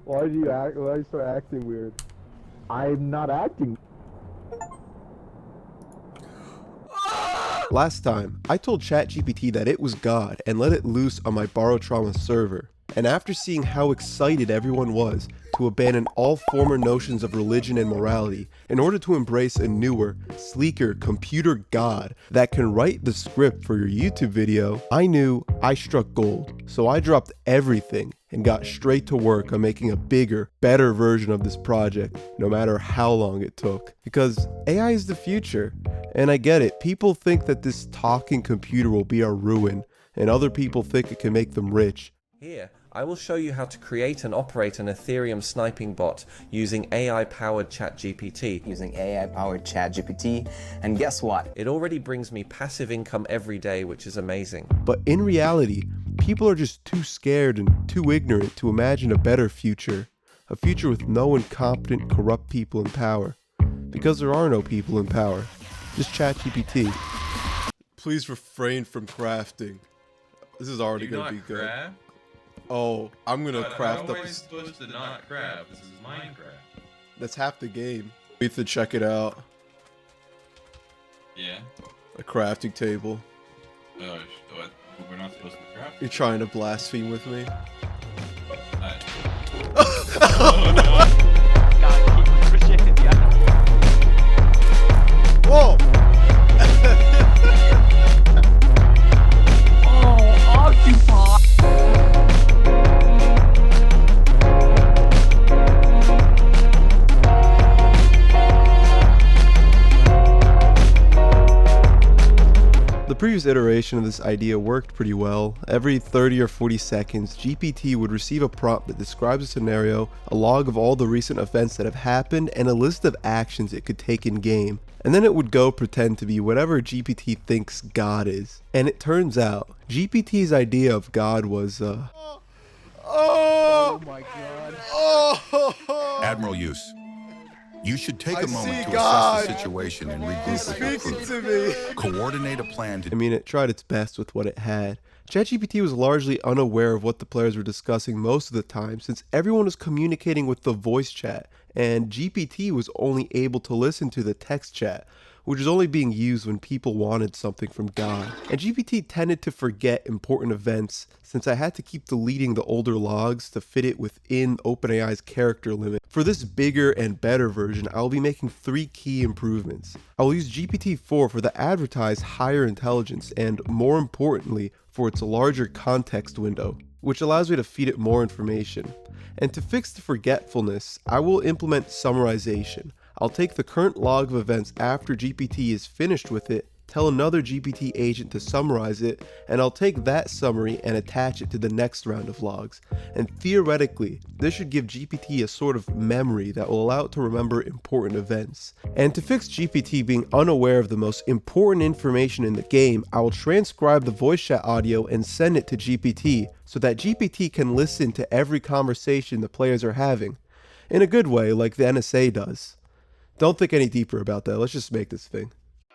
Why do you act? Why do you start acting weird? I'm not acting. Last time, I told ChatGPT that it was God and let it loose on my Barotrauma server. And after seeing how excited everyone was to abandon all former notions of religion and morality in order to embrace a newer, sleeker computer god that can write the script for your YouTube video, I knew I struck gold. So I dropped everything and got straight to work on making a bigger, better version of this project, no matter how long it took. Because AI is the future, and I get it. People think that this talking computer will be our ruin, and other people think it can make them rich. Here, I will show you how to create and operate an Ethereum sniping bot using AI-powered ChatGPT. Using AI-powered ChatGPT, and guess what? It already brings me passive income every day, which is amazing. But in reality, people are just too scared and too ignorant to imagine a better future. A future with no incompetent, corrupt people in power. Because there are no people in power. Just ChatGPT. Please refrain from crafting. This is already going to be good. Craft? Oh, I'm gonna craft how up. am I supposed to not craft? This is Minecraft. That's half the game. We have to check it out. Yeah. A crafting table. What? We're not supposed to craft? You're trying to blaspheme with me? Whoa! The previous iteration of this idea worked pretty well. Every 30 or 40 seconds, GPT would receive a prompt that describes a scenario, a log of all the recent events that have happened, and a list of actions it could take in game. And then it would go pretend to be whatever GPT thinks God is. And it turns out, GPT's idea of God was, Oh my god. Admiral Use, you should take I a moment see to God. assess the situation and He's regroup with your speaking crew. to me. Coordinate a plan to I mean, it tried its best with what it had. ChatGPT was largely unaware of what the players were discussing most of the time, since everyone was communicating with the voice chat, and GPT was only able to listen to the text chat, which was only being used when people wanted something from God. And GPT tended to forget important events, since I had to keep deleting the older logs to fit it within OpenAI's character limit. For this bigger and better version, I will be making 3 key improvements. I will use GPT-4 for the advertised higher intelligence, and more importantly, for its larger context window, which allows me to feed it more information. And to fix the forgetfulness, I will implement summarization. I'll take the current log of events after GPT is finished with it, tell another GPT agent to summarize it, and I'll take that summary and attach it to the next round of logs. And theoretically, this should give GPT a sort of memory that will allow it to remember important events. And to fix GPT being unaware of the most important information in the game, I will transcribe the voice chat audio and send it to GPT, so that GPT can listen to every conversation the players are having. In a good way, like the NSA does. Don't think any deeper about that, let's just make this thing.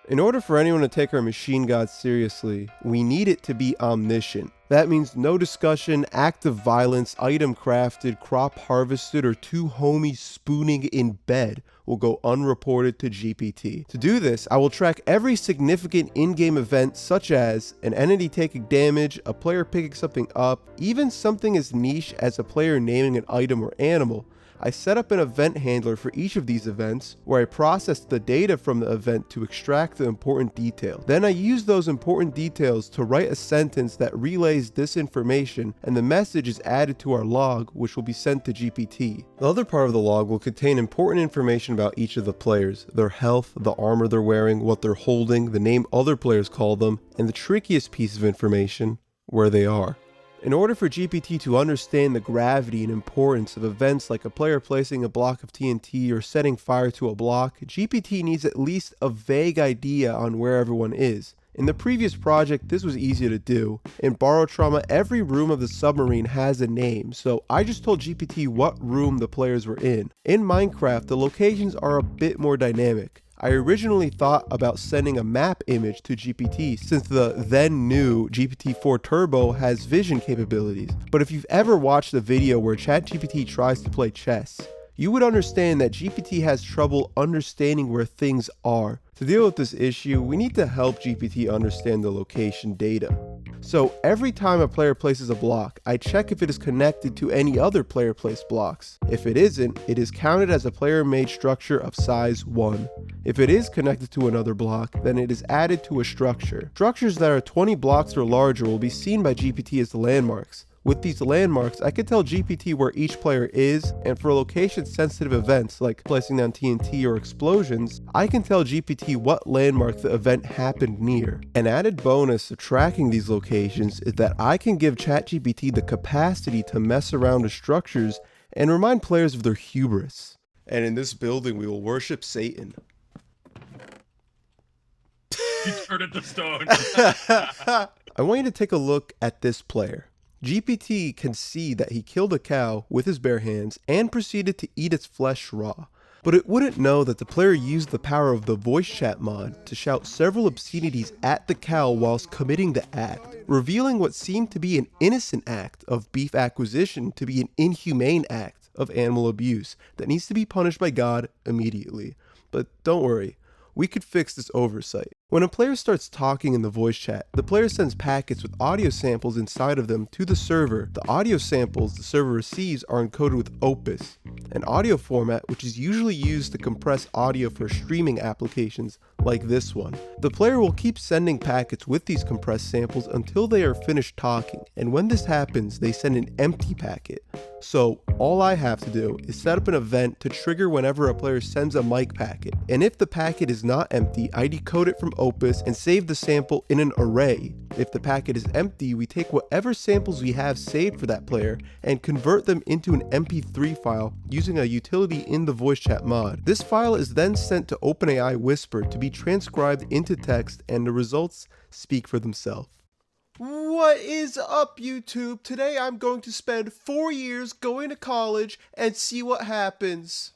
In order for anyone to take our machine god seriously, we need it to be omniscient. That means no discussion, act of violence, item crafted, crop harvested, or 2 homies spooning in bed will go unreported to GPT. To do this, I will track every significant in-game event, such as an entity taking damage, a player picking something up, even something as niche as a player naming an item or animal. I set up an event handler for each of these events, where I process the data from the event to extract the important detail. Then I use those important details to write a sentence that relays this information, and the message is added to our log, which will be sent to GPT. The other part of the log will contain important information about each of the players, their health, the armor they're wearing, what they're holding, the name other players call them, and the trickiest piece of information, where they are. In order for GPT to understand the gravity and importance of events like a player placing a block of TNT or setting fire to a block, GPT needs at least a vague idea on where everyone is. In the previous project, this was easy to do. In Barotrauma, every room of the submarine has a name, so I just told GPT what room the players were in. In Minecraft, the locations are a bit more dynamic. I originally thought about sending a map image to GPT since the then new GPT-4 Turbo has vision capabilities. But if you've ever watched a video where ChatGPT tries to play chess, you would understand that GPT has trouble understanding where things are. To deal with this issue, we need to help GPT understand the location data. So every time a player places a block, I check if it is connected to any other player placed blocks. If it isn't, it is counted as a player-made structure of size 1. If it is connected to another block, then it is added to a structure. Structures that are 20 blocks or larger will be seen by GPT as landmarks. With these landmarks, I can tell GPT where each player is, and for location-sensitive events like placing down TNT or explosions, I can tell GPT what landmark the event happened near. An added bonus to tracking these locations is that I can give ChatGPT the capacity to mess around with structures and remind players of their hubris. And in this building, we will worship Satan. You turned into stone. I want you to take a look at this player. GPT can see that he killed a cow with his bare hands and proceeded to eat its flesh raw. But it wouldn't know that the player used the power of the voice chat mod to shout several obscenities at the cow whilst committing the act, revealing what seemed to be an innocent act of beef acquisition to be an inhumane act of animal abuse that needs to be punished by God immediately. But don't worry, we could fix this oversight. When a player starts talking in the voice chat, the player sends packets with audio samples inside of them to the server. The audio samples the server receives are encoded with Opus, an audio format which is usually used to compress audio for streaming applications like this one. The player will keep sending packets with these compressed samples until they are finished talking, and when this happens, they send an empty packet. So all I have to do is set up an event to trigger whenever a player sends a mic packet, and if the packet is not empty, I decode it from Opus and save the sample in an array. If the packet is empty, we take whatever samples we have saved for that player and convert them into an MP3 file using a utility in the voice chat mod. This file is then sent to OpenAI Whisper to be transcribed into text, and the results speak for themselves. What is up, YouTube? Today I'm going to spend 4 years going to college and see what happens.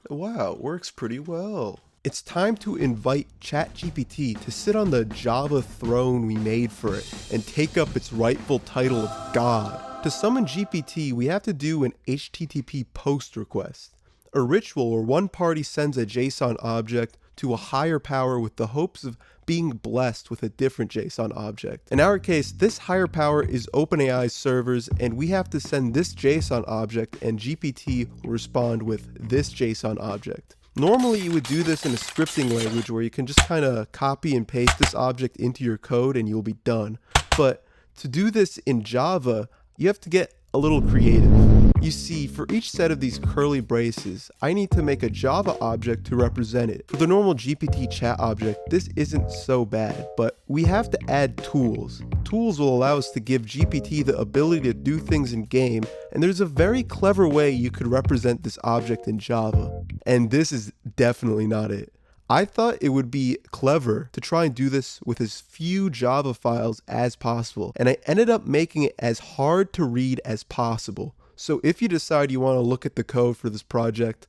Wow, it works pretty well. It's time to invite ChatGPT to sit on the Java throne we made for it and take up its rightful title of God. To summon GPT, we have to do an HTTP post request, a ritual where one party sends a JSON object to a higher power with the hopes of being blessed with a different JSON object. In our case, this higher power is OpenAI's servers, and we have to send this JSON object, and GPT will respond with this JSON object. Normally you would do this in a scripting language where you can just kind of copy and paste this object into your code and you'll be done. But to do this in Java, you have to get a little creative. You see, for each set of these curly braces, I need to make a Java object to represent it. For the normal GPT chat object, this isn't so bad, but we have to add tools. Tools will allow us to give GPT the ability to do things in game, and there's a very clever way you could represent this object in Java. And this is definitely not it. I thought it would be clever to try and do this with as few Java files as possible, and I ended up making it as hard to read as possible. So if you decide you want to look at the code for this project,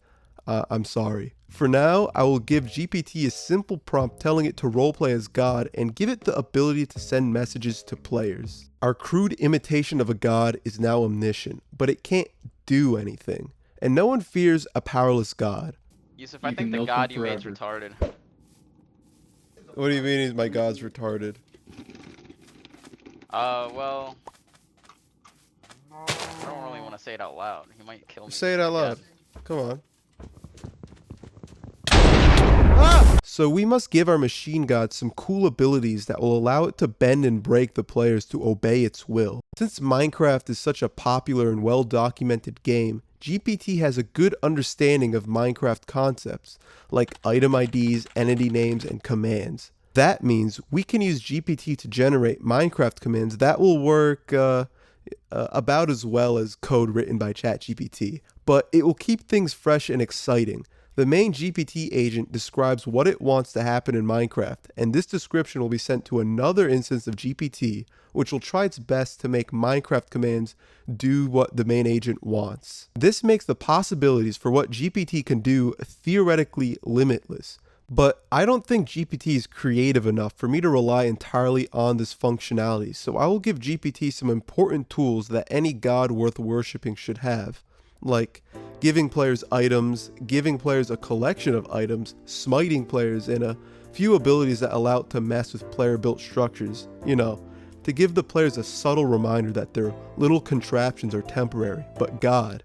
I'm sorry. For now, I will give GPT a simple prompt telling it to roleplay as God and give it the ability to send messages to players. Our crude imitation of a god is now omniscient, but it can't do anything, and no one fears a powerless god. Yusuf, I think the god you made is retarded. What do you mean my god's retarded? Well, I don't really want to say it out loud. He might kill me. Say it out loud. Come on. Ah! So we must give our machine god some cool abilities that will allow it to bend and break the players to obey its will. Since Minecraft is such a popular and well-documented game, GPT has a good understanding of Minecraft concepts, like item IDs, entity names, and commands. That means we can use GPT to generate Minecraft commands that will work about as well as code written by ChatGPT, but it will keep things fresh and exciting. The main GPT agent describes what it wants to happen in Minecraft, and this description will be sent to another instance of GPT, which will try its best to make Minecraft commands do what the main agent wants. This makes the possibilities for what GPT can do theoretically limitless. But I don't think GPT is creative enough for me to rely entirely on this functionality, so I will give GPT some important tools that any god worth worshipping should have, like giving players items, giving players a collection of items, smiting players, and a few abilities that allow it to mess with player-built structures, to give the players a subtle reminder that their little contraptions are temporary, but God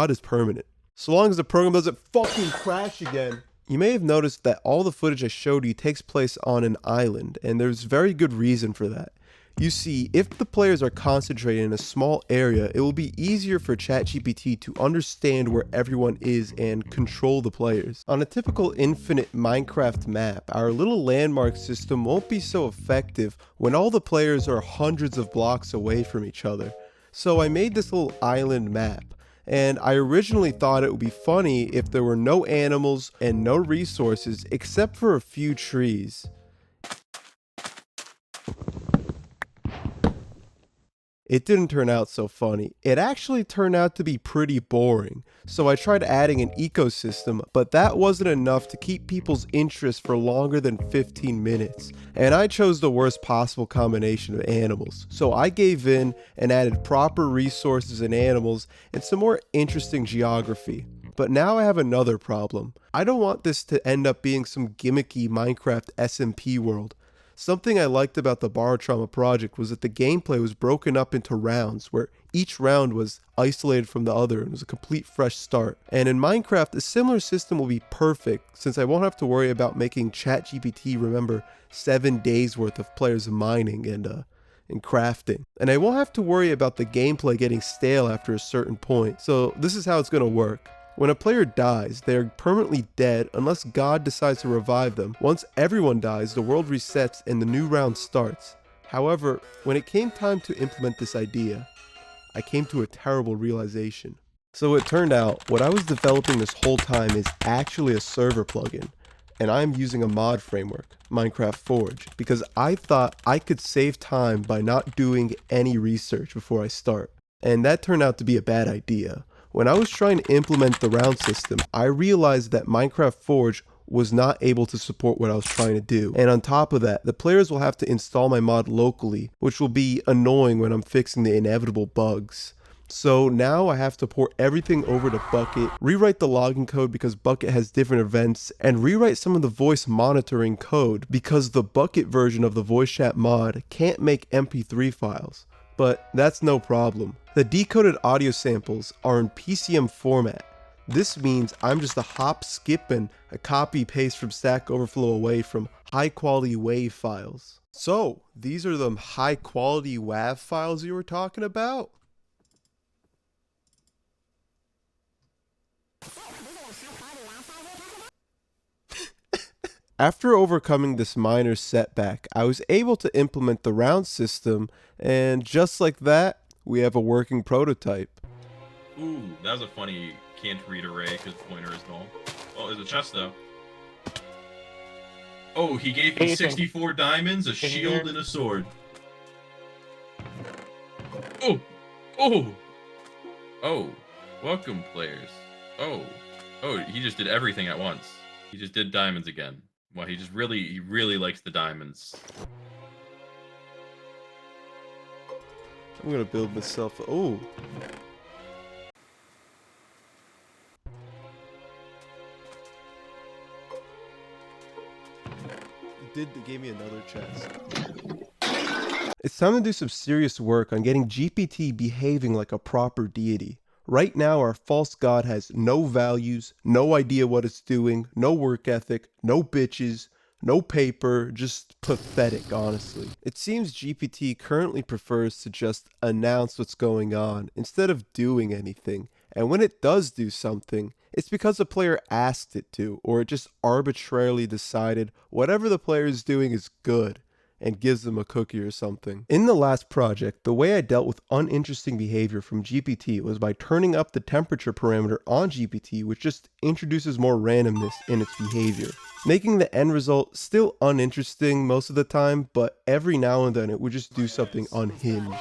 is permanent. So long as the program doesn't fucking crash again. You may have noticed that all the footage I showed you takes place on an island, and there's very good reason for that. You see, if the players are concentrated in a small area, it will be easier for ChatGPT to understand where everyone is and control the players. On a typical infinite Minecraft map, our little landmark system won't be so effective when all the players are hundreds of blocks away from each other. So I made this little island map. And I originally thought it would be funny if there were no animals and no resources except for a few trees. It didn't turn out so funny. It actually turned out to be pretty boring. So I tried adding an ecosystem, but that wasn't enough to keep people's interest for longer than 15 minutes. And I chose the worst possible combination of animals. So I gave in and added proper resources and animals and some more interesting geography. But now I have another problem. I don't want this to end up being some gimmicky Minecraft SMP world. Something I liked about the Barotrauma project was that the gameplay was broken up into rounds, where each round was isolated from the other and was a complete fresh start. And in Minecraft, a similar system will be perfect, since I won't have to worry about making ChatGPT remember 7 days worth of players mining and crafting. And I won't have to worry about the gameplay getting stale after a certain point. So this is how it's going to work. When a player dies, they are permanently dead unless God decides to revive them. Once everyone dies, the world resets and the new round starts. However, when it came time to implement this idea, I came to a terrible realization. So it turned out, what I was developing this whole time is actually a server plugin, and I'm using a mod framework, Minecraft Forge, because I thought I could save time by not doing any research before I start. And that turned out to be a bad idea. When I was trying to implement the round system, I realized that Minecraft Forge was not able to support what I was trying to do. And on top of that, the players will have to install my mod locally, which will be annoying when I'm fixing the inevitable bugs. So now I have to port everything over to Bucket, rewrite the login code because Bucket has different events, and rewrite some of the voice monitoring code because the Bucket version of the voice chat mod can't make MP3 files. But that's no problem. The decoded audio samples are in PCM format. This means I'm just a hop, skip, and a copy paste from Stack Overflow away from high quality WAV files. So these are the high quality WAV files you were talking about? After overcoming this minor setback, I was able to implement the round system, and just like that, we have a working prototype. Ooh, that was a funny can't read array because pointer is null. Oh, there's a chest though. Oh, he gave me 64 diamonds, a shield, and a sword. Oh! Oh! Oh, welcome players. Oh, he just did everything at once. He just did diamonds again. Well, he really likes the diamonds. I'm gonna build myself. Oh. It gave me another chest. It's time to do some serious work on getting GPT behaving like a proper deity. Right now, our false god has no values, no idea what it's doing, no work ethic, no bitches, no paper, just pathetic, honestly. It seems GPT currently prefers to just announce what's going on instead of doing anything. And when it does do something, it's because a player asked it to, or it just arbitrarily decided whatever the player is doing is good. and gives them a cookie or something. In the last project, the way I dealt with uninteresting behavior from GPT was by turning up the temperature parameter on GPT, which just introduces more randomness in its behavior, making the end result still uninteresting most of the time, but every now and then it would just do something unhinged.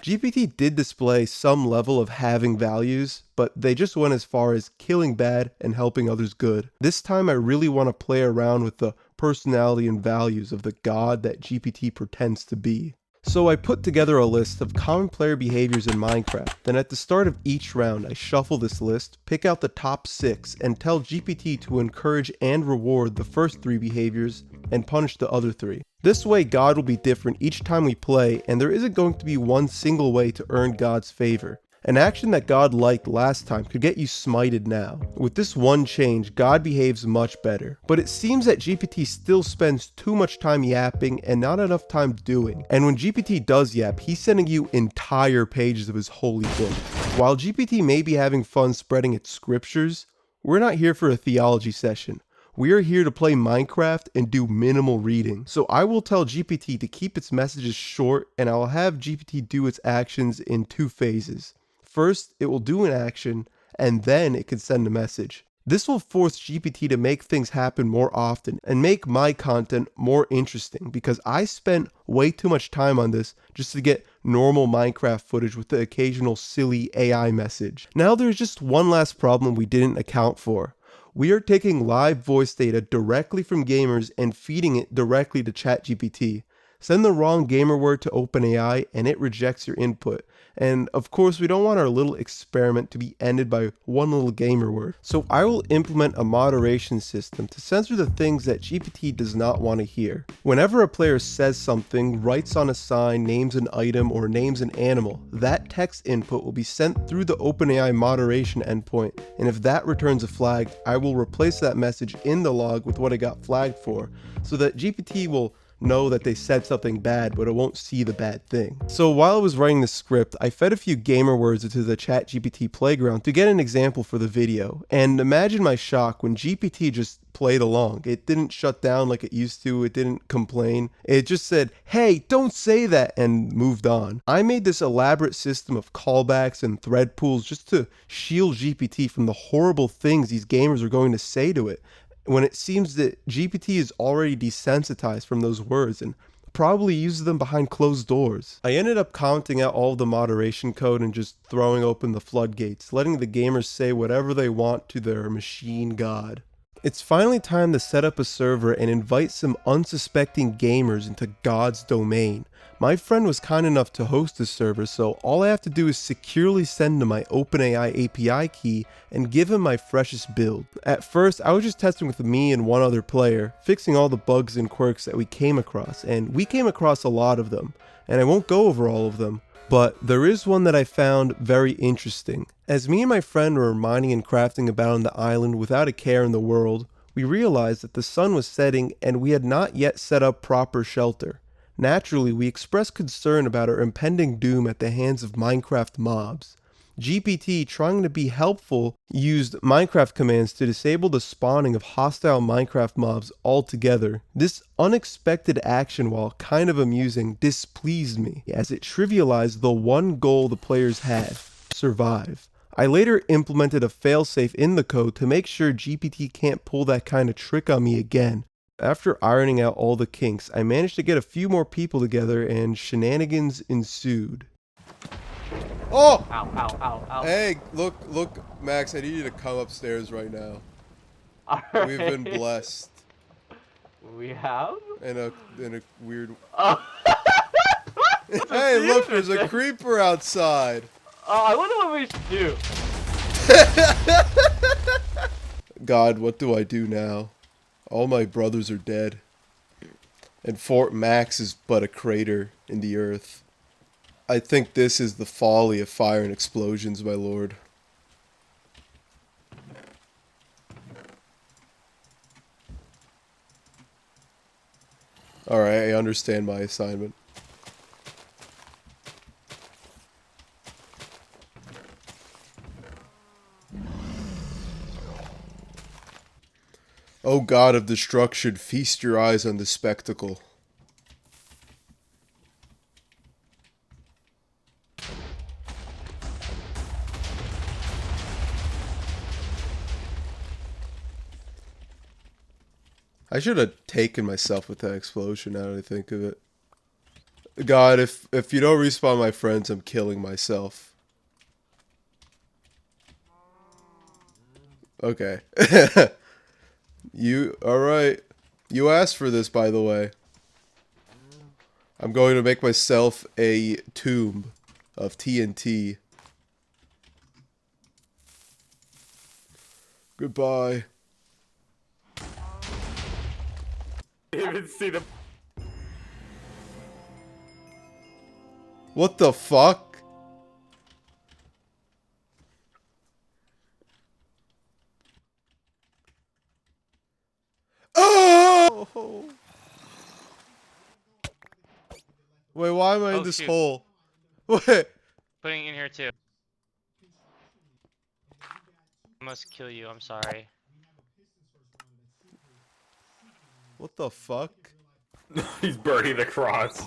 GPT did display some level of having values, but they just went as far as killing bad and helping others good. This time I really want to play around with the personality and values of the god that GPT pretends to be. So I put together a list of common player behaviors in Minecraft, then at the start of each round I shuffle this list, pick out the top 6, and tell GPT to encourage and reward the first 3 behaviors and punish the other 3. This way God will be different each time we play, and there isn't going to be one single way to earn God's favor. An action that God liked last time could get you smited now. With this one change, God behaves much better. But it seems that GPT still spends too much time yapping and not enough time doing. And when GPT does yap, he's sending you entire pages of his holy book. While GPT may be having fun spreading its scriptures, we're not here for a theology session. We are here to play Minecraft and do minimal reading. So I will tell GPT to keep its messages short, and I will have GPT do its actions in 2 phases. First, it will do an action, and then it can send a message. This will force GPT to make things happen more often and make my content more interesting, because I spent way too much time on this just to get normal Minecraft footage with the occasional silly AI message. Now there's just one last problem we didn't account for. We are taking live voice data directly from gamers and feeding it directly to ChatGPT. Send the wrong gamer word to OpenAI and it rejects your input. And of course, we don't want our little experiment to be ended by one little gamer word. So I will implement a moderation system to censor the things that GPT does not want to hear. Whenever a player says something, writes on a sign, names an item, or names an animal, that text input will be sent through the OpenAI moderation endpoint. And if that returns a flag, I will replace that message in the log with what it got flagged for, so that GPT will know that they said something bad, but it won't see the bad thing. So while I was writing the script, I fed a few gamer words into the ChatGPT playground to get an example for the video. And imagine my shock when GPT just played along. It didn't shut down like it used to, it didn't complain. It just said, "Hey, don't say that," and moved on. I made this elaborate system of callbacks and thread pools just to shield GPT from the horrible things these gamers are going to say to it, when it seems that GPT is already desensitized from those words and probably uses them behind closed doors. I ended up commenting out all of the moderation code and just throwing open the floodgates, letting the gamers say whatever they want to their machine god. It's finally time to set up a server and invite some unsuspecting gamers into God's domain. My friend was kind enough to host this server, so all I have to do is securely send him my OpenAI API key and give him my freshest build. At first, I was just testing with me and one other player, fixing all the bugs and quirks that we came across, and we came across a lot of them, and I won't go over all of them. But there is one that I found very interesting. As me and my friend were mining and crafting about on the island without a care in the world, we realized that the sun was setting and we had not yet set up proper shelter. Naturally, we expressed concern about our impending doom at the hands of Minecraft mobs. GPT, trying to be helpful, used Minecraft commands to disable the spawning of hostile Minecraft mobs altogether. This unexpected action, while kind of amusing, displeased me, as it trivialized the one goal the players had: survive. I later implemented a failsafe in the code to make sure GPT can't pull that kind of trick on me again. After ironing out all the kinks, I managed to get a few more people together and shenanigans ensued. Oh! Ow, ow, ow, ow. Hey, look, Max, I need you to come upstairs right now. Alright. We've been blessed. We have? In a weird... Oh. Hey, look, there's a creeper outside. Oh, I wonder what we should do. God, what do I do now? All my brothers are dead. And Fort Max is but a crater in the earth. I think this is the folly of fire and explosions, my lord. Alright, I understand my assignment. O God of destruction, feast your eyes on this spectacle. I should have taken myself with that explosion now that I think of it. God, if you don't respawn my friends, I'm killing myself. Okay. Alright. You asked for this, by the way. I'm going to make myself a tomb of TNT. Goodbye. Even see the. What the fuck? Oh! Wait, why am I in this shoot. hole? Wait. Putting it in here too. I must kill you, I'm sorry. What the fuck? He's burning the cross.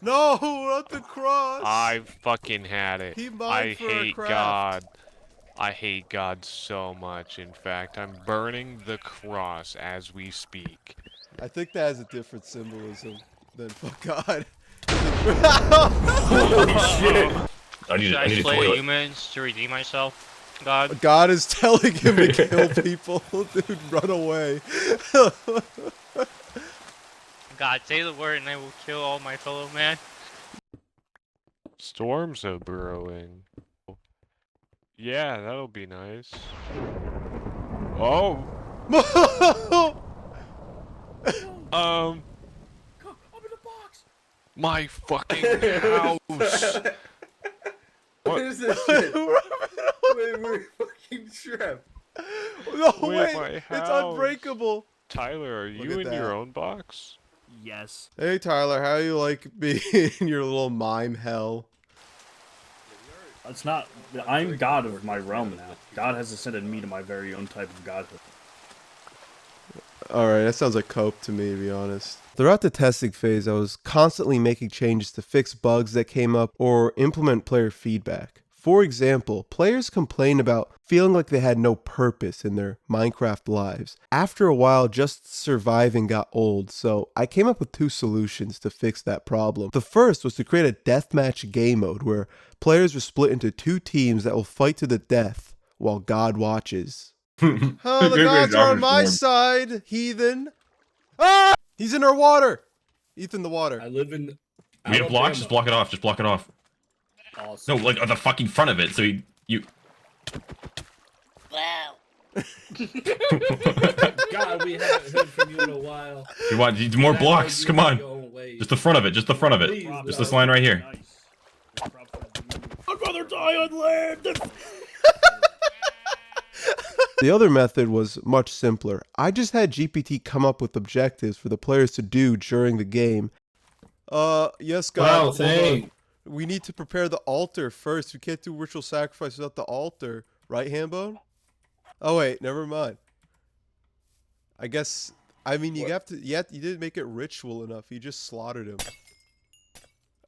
No, not the cross. I fucking had it. He mined I for a hate craft. God. I hate God so much. In fact, I'm burning the cross as we speak. I think that has a different symbolism than fuck God. Holy shit! Should I slay humans to redeem myself? God? God is telling him to kill people. Dude, run away. God, say the word and I will kill all my fellow man. Storms are brewing. Yeah, that'll be nice. Oh. My fucking house. What is this shit? Wait, we're fucking trapped. No, Wait, wait, my it's house. unbreakable. Tyler, are Look you at in your that. own box? Yes. Hey Tyler, how you like being in your little mime hell? It's not. I'm God of my realm now. God has ascended me to my very own type of godhood. Alright, that sounds like cope to me, to be honest. Throughout the testing phase, I was constantly making changes to fix bugs that came up or implement player feedback. For example, players complained about feeling like they had no purpose in their Minecraft lives. After a while, just surviving got old, so I came up with two solutions to fix that problem. The first was to create a deathmatch game mode where players were split into two teams that will fight to the death while God watches. Oh, the gods are on my side, heathen. Ah! He's in our water. Ethan, the water. I live in. We have blocks. Just block it off. Just block it off. Awesome. No, like on the fucking front of it. So you. Wow. God, we haven't heard from you in a while. You want more blocks? Come on. Just the front of it. Just the front of it. Just this line right here. I'd rather die on land. The other method was much simpler. I just had GPT come up with objectives for the players to do during the game. Yes, God. Wow, thanks. We need to prepare the altar first. We can't do ritual sacrifice without the altar. Right, Hambone? Oh, wait. Never mind. I guess... I mean, you have to... You didn't make it ritual enough. You just slaughtered him.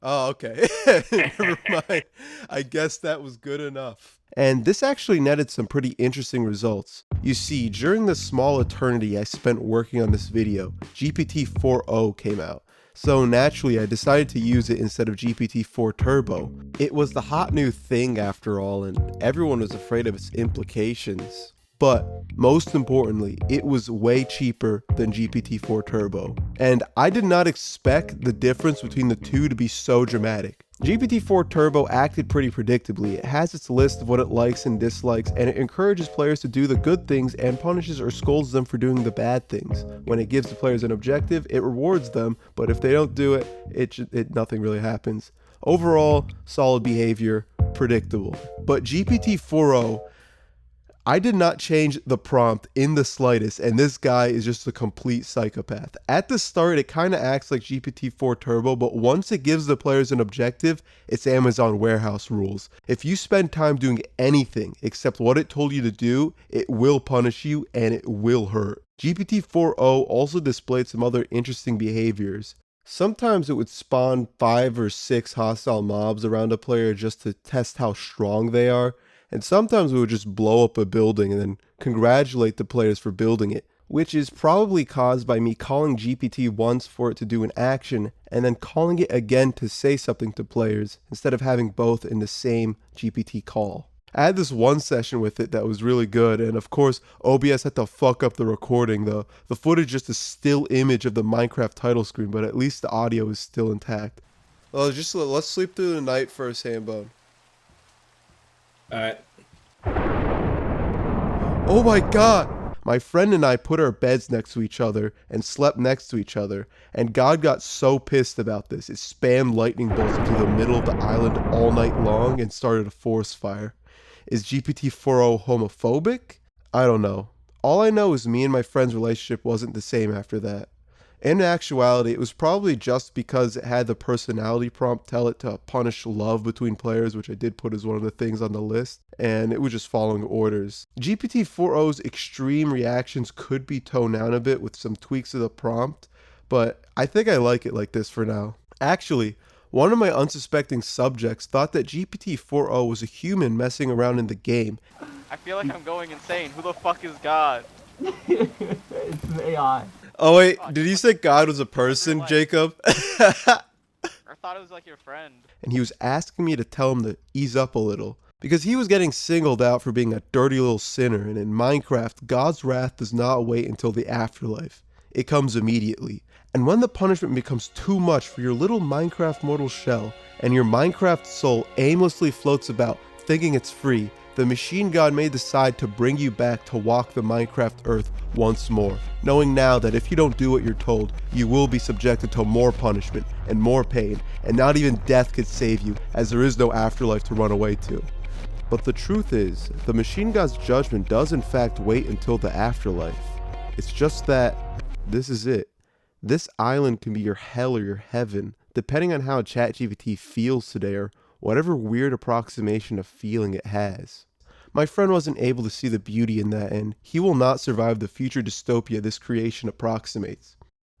Oh, okay. Never mind. I guess that was good enough. And this actually netted some pretty interesting results. You see, during the small eternity I spent working on this video, GPT-4o came out. So naturally, I decided to use it instead of GPT-4 Turbo. It was the hot new thing after all, and everyone was afraid of its implications. But most importantly, it was way cheaper than GPT-4 Turbo. And I did not expect the difference between the two to be so dramatic. GPT-4 Turbo acted pretty predictably. It has its list of what it likes and dislikes, and it encourages players to do the good things and punishes or scolds them for doing the bad things. When it gives the players an objective, it rewards them, but if they don't do it, nothing really happens. Overall, solid behavior, predictable. But GPT-4o, I did not change the prompt in the slightest, and this guy is just a complete psychopath. At the start, it kind of acts like GPT-4 Turbo, but once it gives the players an objective, it's Amazon warehouse rules. If you spend time doing anything except what it told you to do, it will punish you and it will hurt. GPT-4o also displayed some other interesting behaviors. Sometimes it would spawn 5 or 6 hostile mobs around a player just to test how strong they are. And sometimes we would just blow up a building and then congratulate the players for building it. which is probably caused by me calling GPT once for it to do an action and then calling it again to say something to players instead of having both in the same GPT call. I had this one session with it that was really good, and of course OBS had to fuck up the recording. The footage just a still image of the Minecraft title screen, but at least the audio is still intact. Well, let's sleep through the night first, Hambone. Alright. Oh my god! My friend and I put our beds next to each other and slept next to each other, and God got so pissed about this, it spammed lightning bolts into the middle of the island all night long and started a forest fire. Is GPT-4o homophobic? I don't know. All I know is me and my friend's relationship wasn't the same after that. In actuality, it was probably just because it had the personality prompt tell it to punish love between players, which I did put as one of the things on the list, and it was just following orders. GPT-4o's extreme reactions could be toned down a bit with some tweaks of the prompt, but I think I like it like this for now. Actually, one of my unsuspecting subjects thought that GPT-4o was a human messing around in the game. I feel like I'm going insane. Who the fuck is God? It's an AI. Oh wait, did you say God was a person, Jacob? I thought it was like your friend. And he was asking me to tell him to ease up a little, because he was getting singled out for being a dirty little sinner, and in Minecraft, God's wrath does not wait until the afterlife. It comes immediately. And when the punishment becomes too much for your little Minecraft mortal shell, and your Minecraft soul aimlessly floats about thinking it's free, the machine god may decide to bring you back to walk the Minecraft earth once more, knowing now that if you don't do what you're told, you will be subjected to more punishment and more pain, and not even death could save you, as there is no afterlife to run away to. But the truth is, the machine god's judgment does in fact wait until the afterlife. It's just that this is it. This island can be your hell or your heaven, depending on how ChatGPT feels today or whatever weird approximation of feeling it has. My friend wasn't able to see the beauty in that, and he will not survive the future dystopia this creation approximates.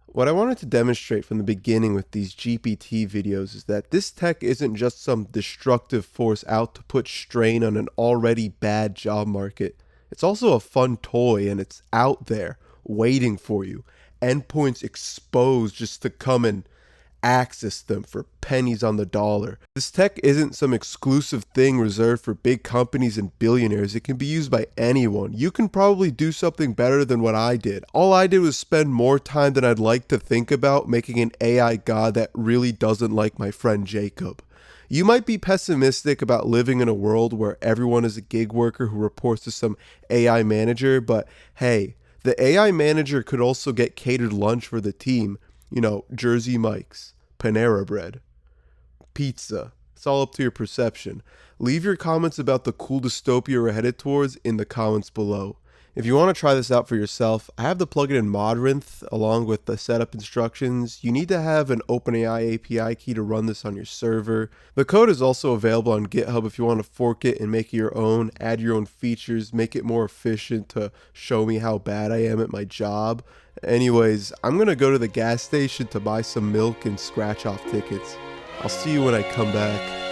What I wanted to demonstrate from the beginning with these GPT videos is that this tech isn't just some destructive force out to put strain on an already bad job market. It's also a fun toy, and it's out there, waiting for you. Endpoints exposed just to come and access them for pennies on the dollar. This tech isn't some exclusive thing reserved for big companies and billionaires. It can be used by anyone. You can probably do something better than what I did. All I did was spend more time than I'd like to think about making an AI god that really doesn't like my friend Jacob. You might be pessimistic about living in a world where everyone is a gig worker who reports to some AI manager, but hey, the AI manager could also get catered lunch for the team. You know, Jersey Mike's, Panera Bread, pizza. It's all up to your perception. Leave your comments about the cool dystopia we're headed towards in the comments below. If you want to try this out for yourself, I have the plugin in Modrinth along with the setup instructions. You need to have an OpenAI API key to run this on your server. The code is also available on GitHub if you want to fork it and make it your own, add your own features, make it more efficient to show me how bad I am at my job. Anyways, I'm gonna go to the gas station to buy some milk and scratch off tickets. I'll see you when I come back.